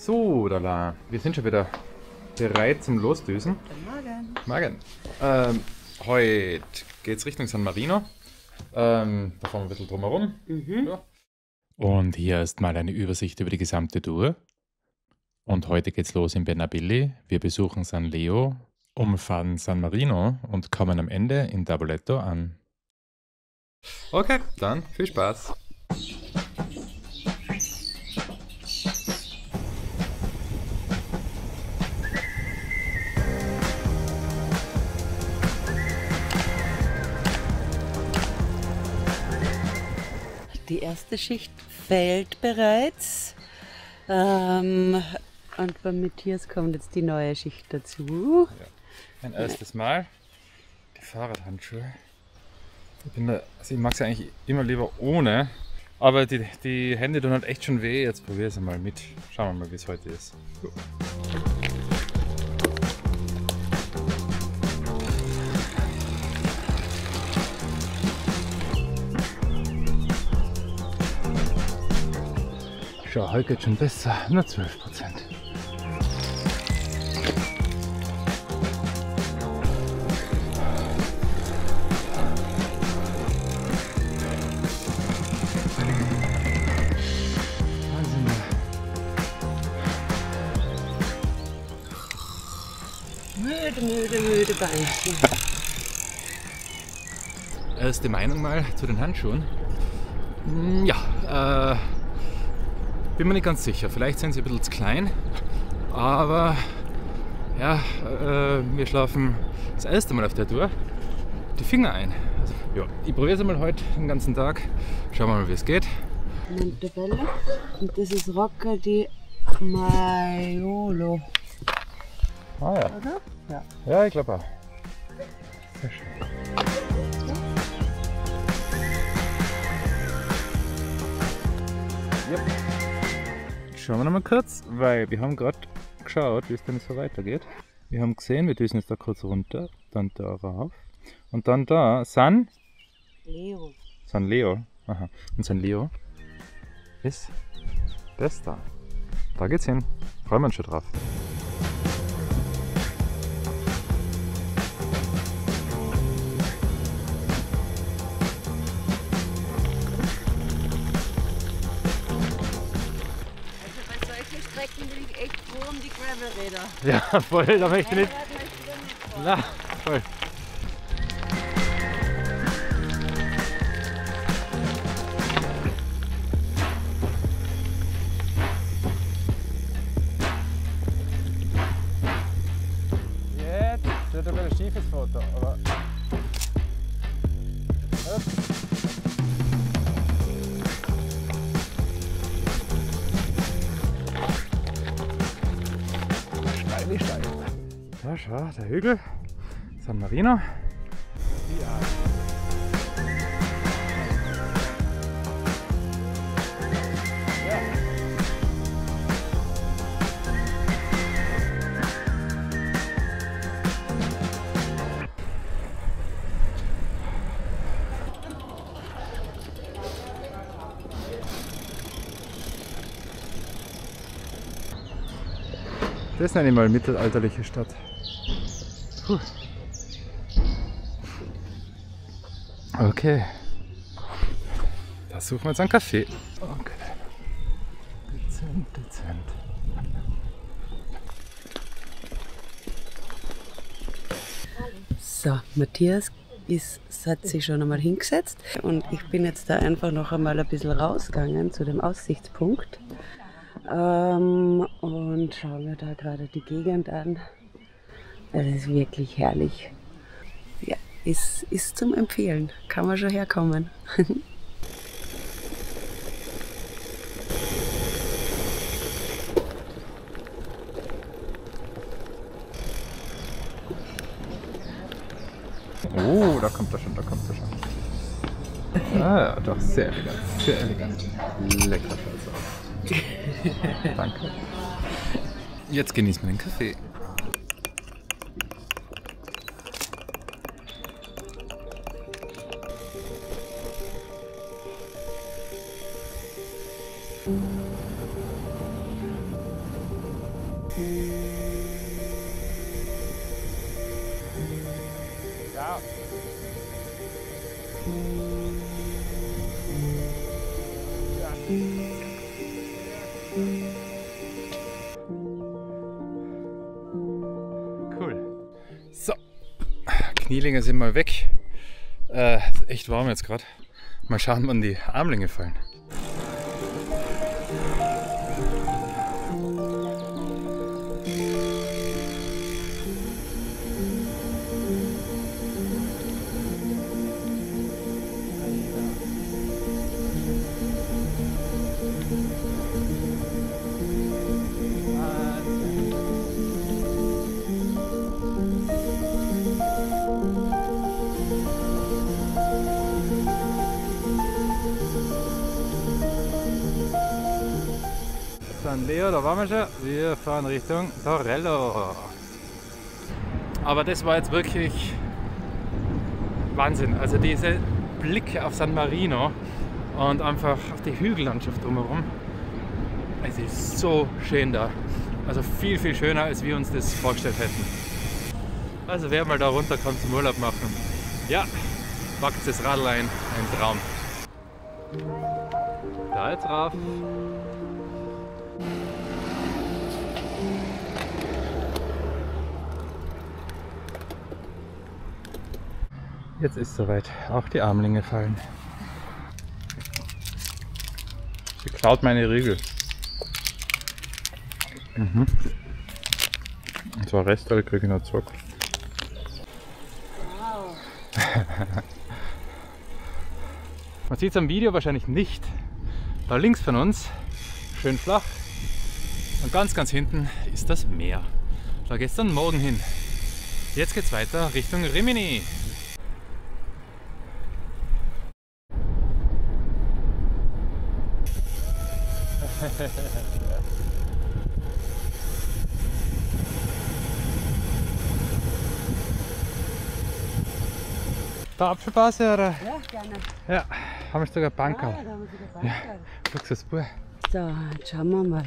So, Dala, wir sind schon wieder bereit zum Losdüsen. Guten Morgen. Morgen. Heute geht's Richtung San Marino. Da fahren wir ein bisschen drumherum. Ja. Und hier ist mal eine Übersicht über die gesamte Tour. Und heute geht's los in Benabilli. Wir besuchen San Leo, umfahren San Marino und kommen am Ende in Daboletto an. Okay, dann viel Spaß. Die erste Schicht fällt bereits. Und beim Matthias kommt jetzt die neue Schicht dazu. Ja. Mein erstes Mal. Die Fahrradhandschuhe. Ich mag sie eigentlich immer lieber ohne. Aber die Hände tun halt echt schon weh. Jetzt probiere ich es mal mit. Schauen wir mal, wie es heute ist. So. Schau, heute geht schon besser. Nur 12%. Müde Beinchen. Erste Meinung mal zu den Handschuhen. Ja, bin mir nicht ganz sicher. Vielleicht sind sie ein bisschen zu klein. Aber ja, wir schlafen das erste Mal auf der Tour die Finger ein. Also, ja, ich probiere es mal heute den ganzen Tag. Schauen wir mal, wie es geht. Montebello. Und das ist Rocca di Maiolo. Ah ja. Oder? Ja. Ja, ich glaube auch. Sehr schön. Yep. Schauen wir noch mal kurz, weil wir haben gerade geschaut, wie es denn so weitergeht. Wir haben gesehen, wir düsen jetzt da kurz runter, dann da rauf und dann da San Leo. Leo. Aha. Und San Leo ist das da. Da geht's hin. Freuen wir uns schon drauf. Strecken bin ich echt froh um die Gravelräder. Ja, voll, da möchte ich nicht. Na, voll. Jetzt wird aber ein schiefes Foto, aber. Wie steil. Da schau, der Hügel, San Marino. Ja. Das nenne ich mal mittelalterliche Stadt. Puh. Okay. Da suchen wir jetzt einen Café. Okay. Dezent. So, Matthias hat sich schon einmal hingesetzt und ich bin jetzt da einfach noch einmal ein bisschen rausgegangen zu dem Aussichtspunkt. Und schauen wir da gerade die Gegend an. Das ist wirklich herrlich. Ja, ist zum Empfehlen. Kann man schon herkommen. Oh, da kommt er schon. Ah, ja, doch, sehr elegant. Lecker schaut's aus. Danke. Jetzt genießen wir den Kaffee. Knielinge sind mal weg. Echt warm jetzt gerade. Mal schauen, wann die Armlinge fallen. San Leo, da waren wir schon. Wir fahren Richtung Torello. Aber das war jetzt wirklich Wahnsinn. Also dieser Blick auf San Marino und einfach auf die Hügellandschaft drumherum. Es ist so schön da. Also viel, viel schöner, als wir uns das vorgestellt hätten. Also wer mal da runter kann zum Urlaub machen, ja, wagt das Radl ein Traum. Da jetzt rauf. Jetzt ist soweit. Auch die Armlinge fallen. Sie klaut meine Riegel. Und zwar Restteil kriege ich noch zurück. Wow. Man sieht es am Video wahrscheinlich nicht. Da links von uns, schön flach. Und ganz, ganz hinten ist das Meer. Da geht es dann morgen hin. Jetzt geht es weiter Richtung Rimini. Der Apfelbase, oder? Ja, gerne. Ja, haben wir sogar Bankerl. Ah, da haben wir sogar Bankerl. Ja, Luxusbur. So, jetzt schauen wir mal.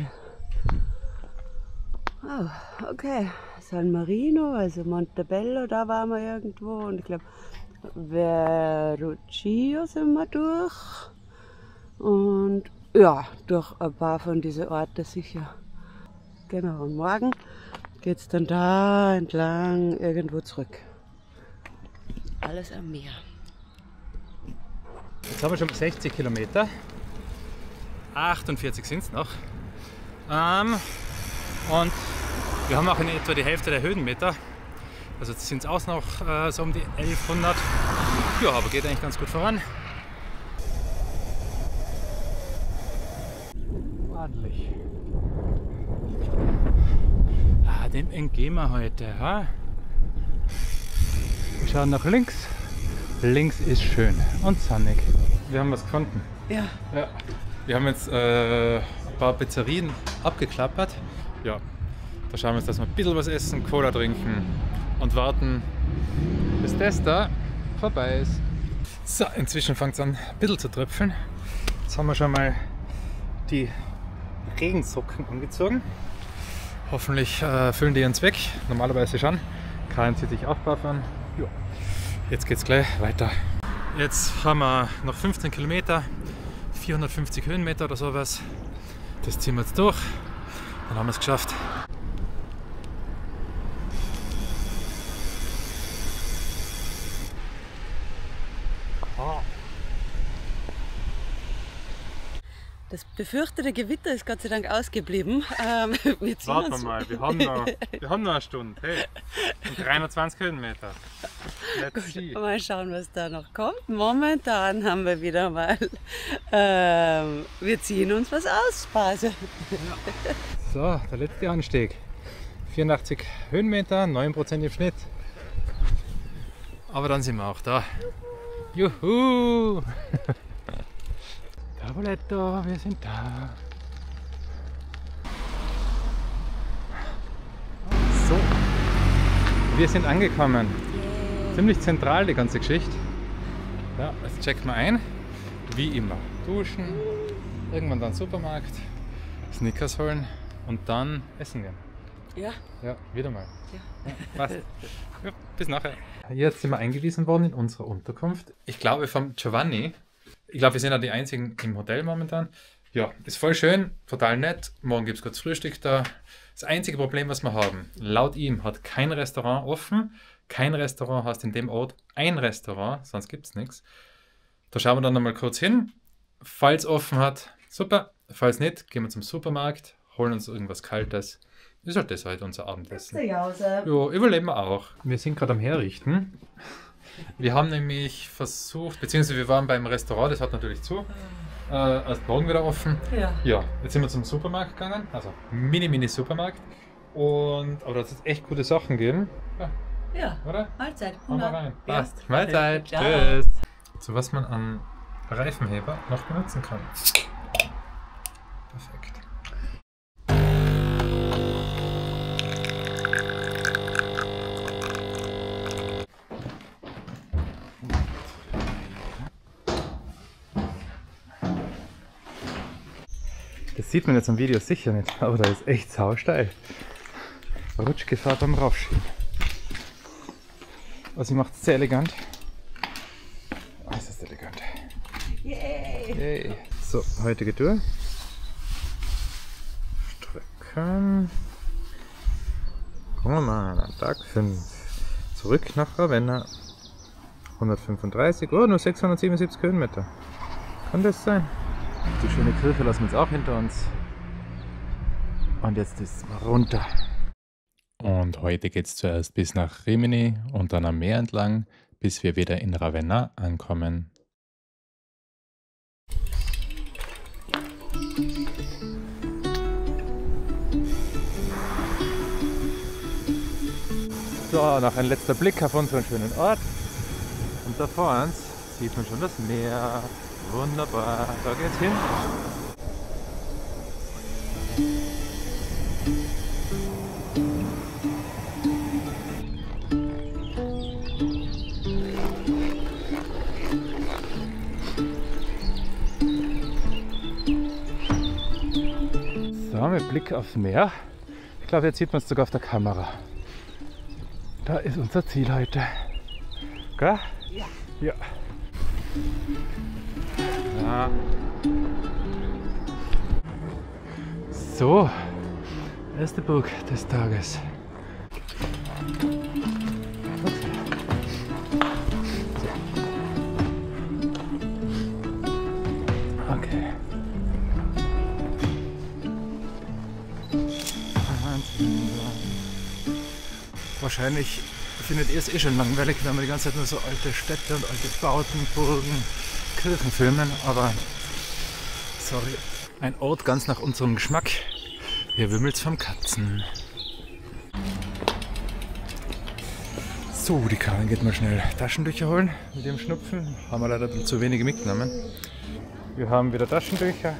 Oh, okay. San Marino, also Montebello, da waren wir irgendwo. Und ich glaube, Verrocchio sind wir durch. Und ja, durch ein paar von diesen Orten sicher. Genau, und morgen geht es dann da entlang irgendwo zurück. Alles am Meer. Jetzt haben wir schon 60 Kilometer. 48 sind es noch. Und wir haben auch in etwa die Hälfte der Höhenmeter. Also jetzt sind es auch noch so um die 1100. Ja, aber geht eigentlich ganz gut voran. Ordentlich. Dem entgehen wir heute. Ha? Wir schauen nach links. Links ist schön und sonnig. Wir haben was gefunden. Ja. Ja. Wir haben jetzt ein paar Pizzerien abgeklappert. Ja, da schauen wir uns, dass wir ein bisschen was essen, Cola trinken und warten, bis das da vorbei ist. So, inzwischen fängt es an, ein bisschen zu tröpfeln. Jetzt haben wir schon mal die Regensocken angezogen. Hoffentlich füllen die ihren Zweck. Normalerweise schon. Karin zieht sich auch brav an. Ja. Jetzt geht's gleich weiter. Jetzt haben wir noch 15 Kilometer, 450 Höhenmeter oder sowas. Das ziehen wir jetzt durch. Dann haben wir es geschafft. Das befürchtete Gewitter ist Gott sei Dank ausgeblieben. Warten wir mal, wir haben noch eine Stunde. Hey, und 320 Höhenmeter. Let's see. Mal schauen, was da noch kommt. Momentan haben wir wieder mal, wir ziehen uns was aus, Base. So, der letzte Anstieg. 84 Höhenmeter, 9% im Schnitt. Aber dann sind wir auch da. Juhu! Tavoletto, wir sind da. So, wir sind angekommen. Ziemlich zentral die ganze Geschichte. Ja, jetzt checken wir ein. Wie immer. Duschen, irgendwann dann Supermarkt, Snickers holen und dann essen gehen. Ja. Ja, wieder mal. Ja. Passt. Ja, bis nachher. Jetzt sind wir eingewiesen worden in unserer Unterkunft. Ich glaube vom Giovanni. Ich glaube, wir sind ja die einzigen im Hotel momentan. Ja, ist voll schön, total nett. Morgen gibt es kurz Frühstück da. Das einzige Problem, was wir haben, laut ihm hat kein Restaurant offen, kein Restaurant hast in dem Ort, ein Restaurant, sonst gibt es nichts. Da schauen wir dann nochmal kurz hin. Falls offen hat, super. Falls nicht, gehen wir zum Supermarkt, holen uns irgendwas Kaltes. Ist halt das heute unser Abendessen. Ja, überleben wir auch. Wir sind gerade am Herrichten. Wir haben nämlich versucht, beziehungsweise wir waren beim Restaurant, das hat natürlich zu. Erst morgen wieder offen. Ja, jetzt sind wir zum Supermarkt gegangen, also Mini-Supermarkt. Aber da hat es echt gute Sachen gegeben. Ja, oder? Mahlzeit. Machen wir rein. Passt. Mahlzeit. Ciao. Tschüss. So was man an Reifenheber noch benutzen kann. Perfekt. Das sieht man jetzt am Video sicher nicht, aber da ist echt sausteil. Rutschgefahr beim Raufschieben. Also sie macht es sehr elegant. Das ist elegant. Yay! So, heutige Tour. Strecken. Gucken wir mal an Tag 5. Zurück nach Ravenna. 135, nur 677 Höhenmeter. Kann das sein? Die schöne Kirche lassen wir jetzt auch hinter uns. Und jetzt ist es runter. Und heute geht es zuerst bis nach Rimini und dann am Meer entlang, bis wir wieder in Ravenna ankommen. So, noch ein letzter Blick auf unseren schönen Ort. Und da vor uns sieht man schon das Meer. Wunderbar, da geht's hin. So, mit Blick aufs Meer. Ich glaube, jetzt sieht man es sogar auf der Kamera. Da ist unser Ziel heute. Gell? Ja. Ja. Ja. So, erste Burg des Tages. Okay. Wahrscheinlich findet ihr es eh schon langweilig, wenn wir die ganze Zeit nur so alte Städte und alte Bauten, Burgen, Kirchen filmen, aber sorry, ein Ort ganz nach unserem Geschmack. Hier wimmelt's vom Katzen. So, die Karin geht mal schnell Taschentücher holen mit dem Schnupfen. Haben wir leider zu wenige mitgenommen. Wir haben wieder Taschentücher.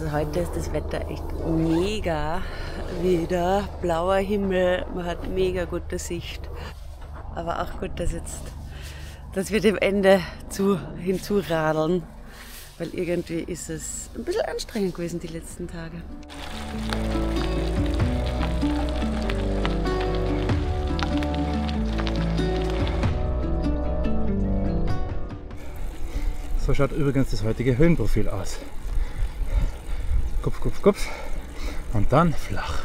Heute ist das Wetter echt mega wieder. Blauer Himmel, man hat mega gute Sicht. Aber auch gut, dass wir dem Ende hinzuradeln. Weil irgendwie ist es ein bisschen anstrengend gewesen die letzten Tage. So schaut übrigens das heutige Höhenprofil aus. Kupf, kupf, kupf. Und dann flach.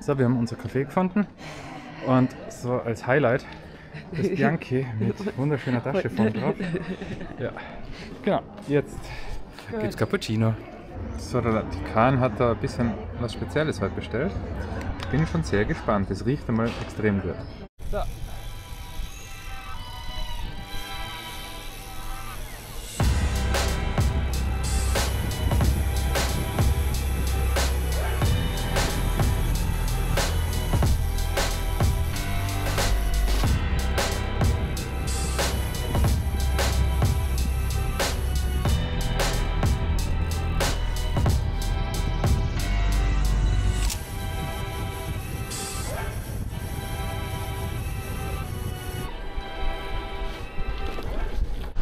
So, wir haben unser Café gefunden und so als Highlight ist Bianchi mit wunderschöner Tasche vorne drauf. Ja, genau. Jetzt gibt's Cappuccino. So, die Karin hat da ein bisschen was Spezielles heute bestellt. Bin schon sehr gespannt. Es riecht einmal extrem gut. So.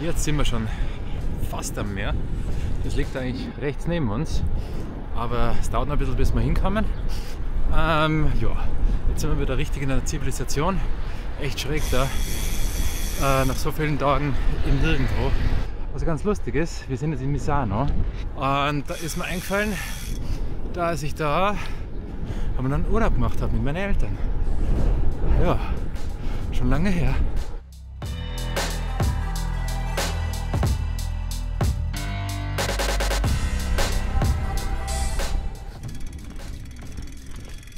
Jetzt sind wir schon fast am Meer. Das liegt eigentlich rechts neben uns, aber es dauert noch ein bisschen, bis wir hinkommen. Ja, jetzt sind wir wieder richtig in der Zivilisation. Echt schräg da, nach so vielen Tagen im Nirgendwo. Was ganz lustig ist, wir sind jetzt in Misano und da ist mir eingefallen, dass ich da einen Urlaub gemacht habe mit meinen Eltern. Ja, schon lange her.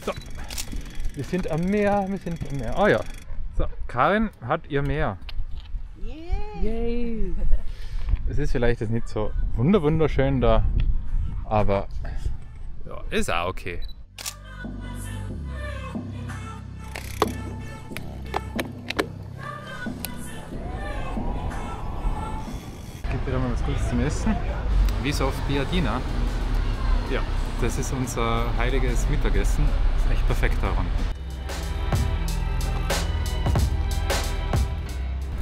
So, wir sind am Meer, Oh ja, so, Karin hat ihr Meer. Yay! Es ist vielleicht jetzt nicht so wunderschön da, aber ja, ist auch okay. Gibt wieder mal was Gutes zum Essen. Wie so auf Biadina. Ja, das ist unser heiliges Mittagessen. Ist echt perfekt daran.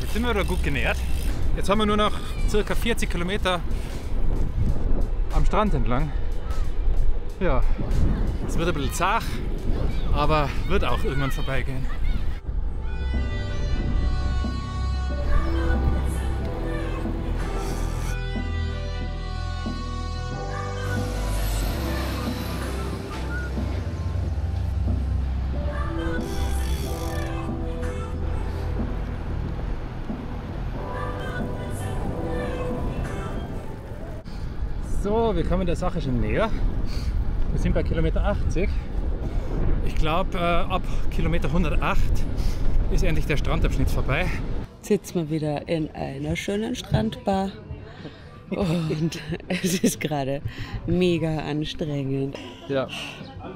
Jetzt sind wir wieder gut genährt. Jetzt haben wir nur noch ca. 40 Kilometer am Strand entlang. Ja, es wird ein bisschen zart, aber wird auch irgendwann vorbeigehen. So, wir kommen der Sache schon näher. Wir sind bei Kilometer 80. Ich glaube, ab Kilometer 108 ist endlich der Strandabschnitt vorbei. Jetzt sitzen wir wieder in einer schönen Strandbar und es ist gerade mega anstrengend. Ja,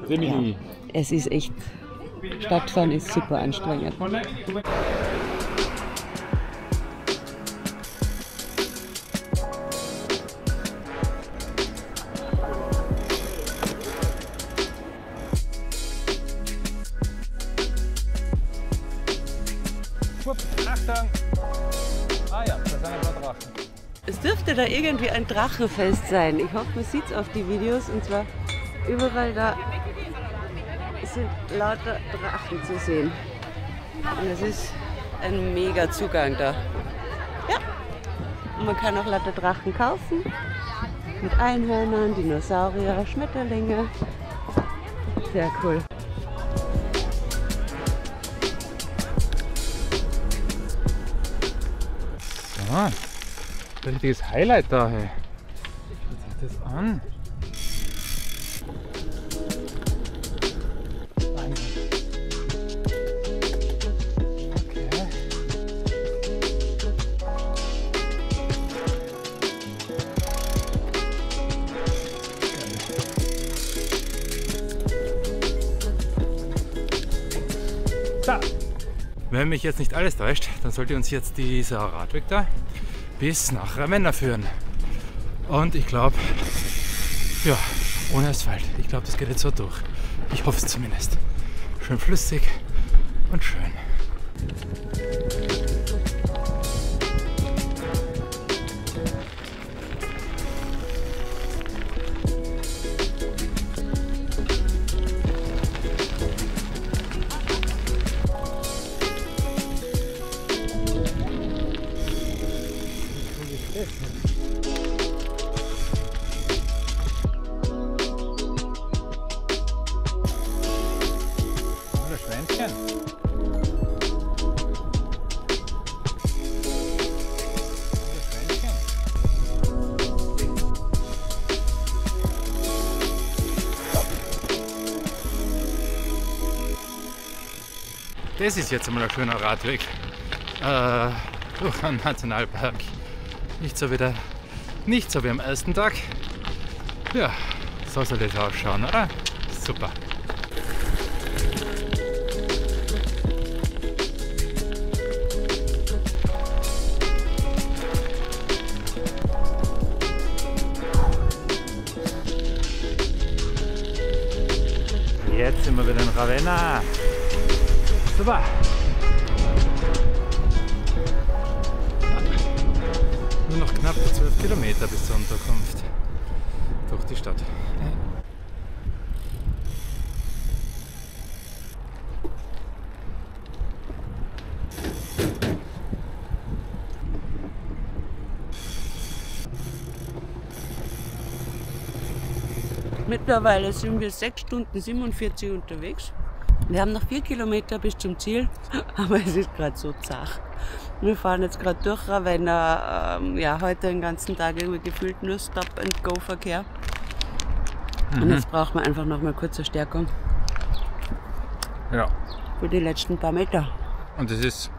Rimini. Es ist echt, Stadtfahren ist super anstrengend. Achtung! Ah ja, da sind ein paar Drachen. Es dürfte da irgendwie ein Drachenfest sein. Ich hoffe, man sieht es auf die Videos. Und zwar überall da sind lauter Drachen zu sehen. Und es ist ein mega Zugang da. Ja. Und man kann auch lauter Drachen kaufen. Mit Einhörnern, Dinosaurier, Schmetterlinge. Sehr cool. Ah, ein richtiges Highlight da, hey. Schaut sich das an. Okay. So. Wenn mich jetzt nicht alles täuscht, dann sollte uns jetzt dieser Radweg da bis nach Ravenna führen. Und ich glaube, ja, ohne Asphalt. Ich glaube, das geht jetzt so durch. Ich hoffe es zumindest. Schön flüssig und schön. Oder Schweinchen. Das ist jetzt einmal ein schöner Radweg durch einen Nationalpark. Nicht so wie am ersten Tag. Ja, so soll das ausschauen, oder? Super. Jetzt sind wir wieder in Ravenna. Super. knapp 12 Kilometer bis zur Unterkunft durch die Stadt. Mittlerweile sind wir 6 Stunden 47 unterwegs. Wir haben noch 4 Kilometer bis zum Ziel, aber es ist gerade so zach. Wir fahren jetzt gerade durch Ravenna, heute den ganzen Tag irgendwie gefühlt nur Stop-and-Go-Verkehr. Und jetzt braucht man einfach noch mal kurze Stärkung. Ja. Für die letzten paar Meter. Und es ist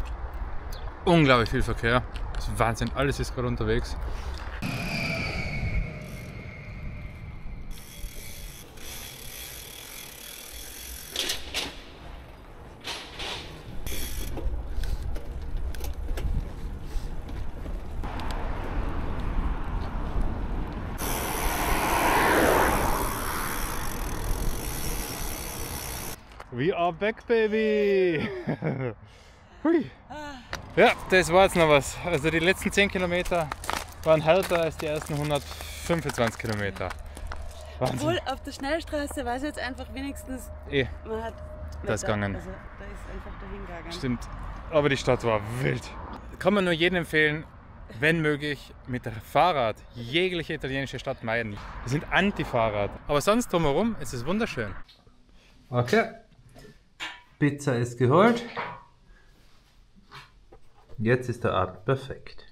unglaublich viel Verkehr. Das ist Wahnsinn, alles ist gerade unterwegs. We are back, baby! Hui. Ja, das war jetzt noch was. Also die letzten 10 Kilometer waren härter als die ersten 125 Kilometer. Wahnsinn. Obwohl, auf der Schnellstraße war es jetzt einfach wenigstens... Man hat das gegangen. Also, da ist einfach dahin gegangen. Stimmt. Aber die Stadt war wild. Kann man nur jedem empfehlen, wenn möglich, mit Fahrrad jegliche italienische Stadt meiden. Wir sind Anti-Fahrrad. Aber sonst drumherum ist es wunderschön. Okay. Pizza ist geholt. Jetzt ist der Abend perfekt.